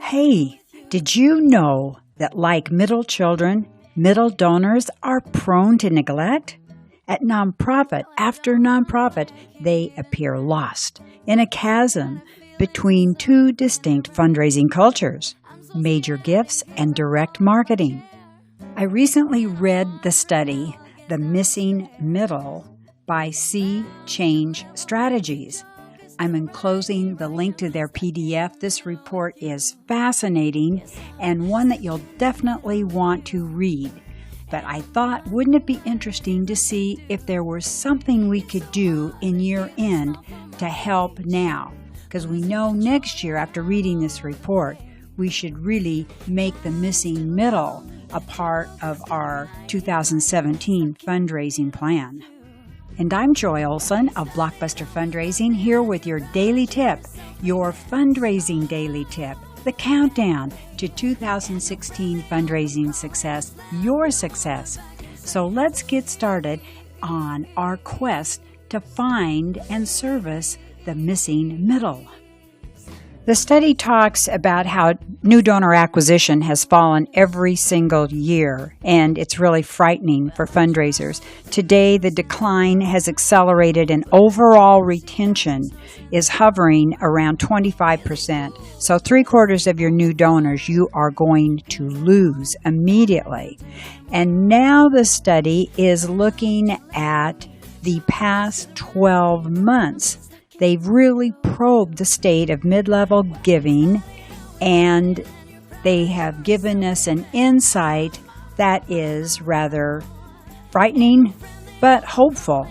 Hey, did you know that like middle children, middle donors are prone to neglect? At nonprofit after nonprofit, they appear lost in a chasm between two distinct fundraising cultures, major gifts and direct marketing. I recently read the study, The Missing Middle, by Sea Change Strategies. I'm enclosing the link to their PDF. This report is fascinating and one that you'll definitely want to read. But I thought, wouldn't it be interesting to see if there was something we could do in year end to help now? Because we know next year, after reading this report, we should really make the missing middle a part of our 2017 fundraising plan. And I'm Joy Olson of BlockBuster Fundraising, here with your daily tip, your fundraising daily tip, the countdown to 2016 fundraising success, your success. So let's get started on our quest to find and service the missing middle. The study talks about how new donor acquisition has fallen every single year, and it's really frightening for fundraisers. Today, the decline has accelerated, and overall retention is hovering around 25%. So 3/4 of your new donors you are going to lose immediately. And now the study is looking at the past 12 months. They've really probed the state of mid-level giving, and they have given us an insight that is rather frightening, but hopeful.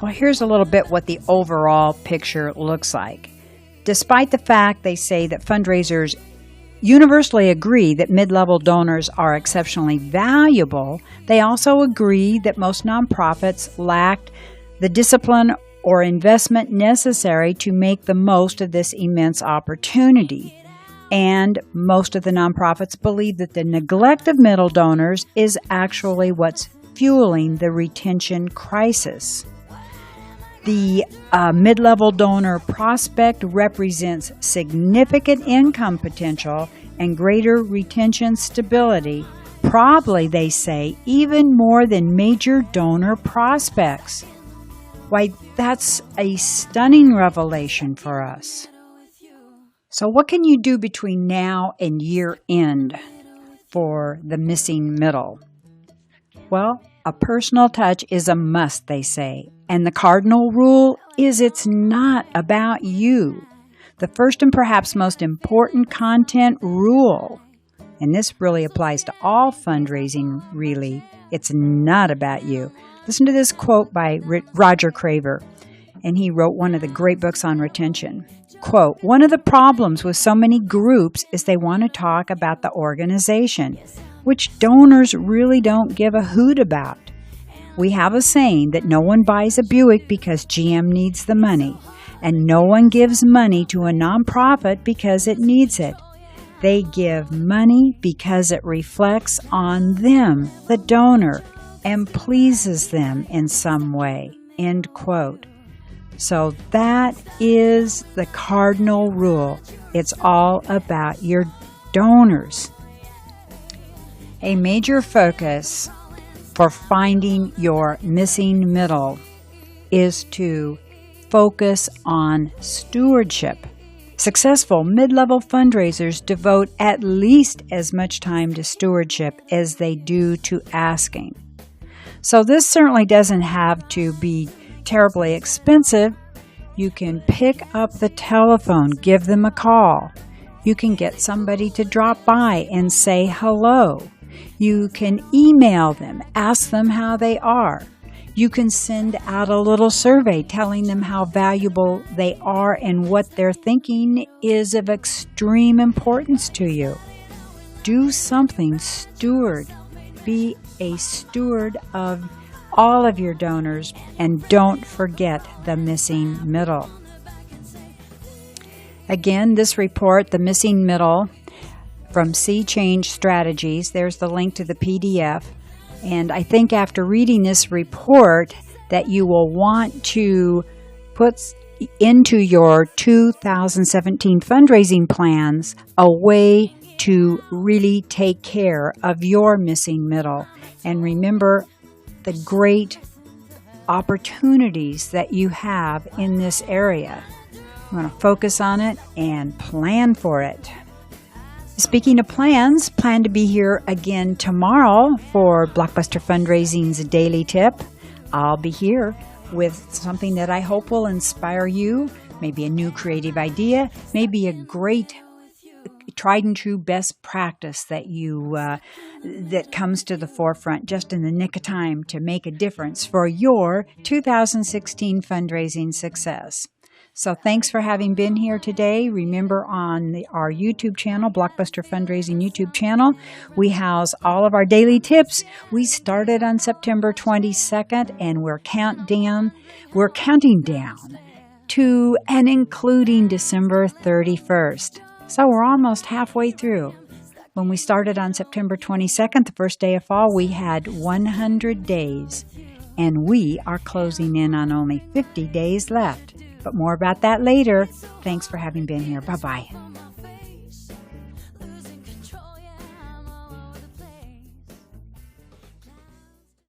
Well, here's a little bit what the overall picture looks like. Despite the fact they say that fundraisers universally agree that mid-level donors are exceptionally valuable, they also agree that most nonprofits lacked the discipline or investment necessary to make the most of this immense opportunity. And most of the nonprofits believe that the neglect of middle donors is actually what's fueling the retention crisis. The mid-level donor prospect represents significant income potential and greater retention stability, probably, they say, even more than major donor prospects. Why, that's a stunning revelation for us. So what can you do between now and year end for the missing middle? Well, a personal touch is a must, they say. And the cardinal rule is it's not about you. The first and perhaps most important content rule, and this really applies to all fundraising, really, it's not about you. Listen to this quote by Roger Craver, and he wrote one of the great books on retention. Quote, "One of the problems with so many groups is they want to talk about the organization, which donors really don't give a hoot about. We have a saying that no one buys a Buick because GM needs the money, and no one gives money to a nonprofit because it needs it. They give money because it reflects on them, the donor, and pleases them in some way." End quote. So that is the cardinal rule. It's all about your donors. A major focus for finding your missing middle is to focus on stewardship. Successful mid-level fundraisers devote at least as much time to stewardship as they do to asking. So this certainly doesn't have to be terribly expensive. You can pick up the telephone, give them a call. You can get somebody to drop by and say hello. You can email them, ask them how they are. You can send out a little survey telling them how valuable they are and what they're thinking is of extreme importance to you. Do something, steward. Be a steward of all of your donors, and don't forget the missing middle. Again, this report, The Missing Middle, from Sea Change Strategies, there's the link to the PDF. And I think after reading this report that you will want to put into your 2017 fundraising plans a way to really take care of your missing middle. And remember the great opportunities that you have in this area. You want to focus on it and plan for it. Speaking of plans, plan to be here again tomorrow for BlockBuster Fundraising's Daily Tip. I'll be here with something that I hope will inspire you, maybe a new creative idea, maybe a great tried and true best practice that that comes to the forefront just in the nick of time to make a difference for your 2016 fundraising success. So thanks for having been here today. Remember, on our YouTube channel, BlockBuster Fundraising YouTube channel, we house all of our daily tips. We started on September 22nd, and we're counting down to and including December 31st. So we're almost halfway through. When we started on September 22nd, the first day of fall, we had 100 days, and we are closing in on only 50 days left. But more about that later. Thanks for having been here. Bye-bye.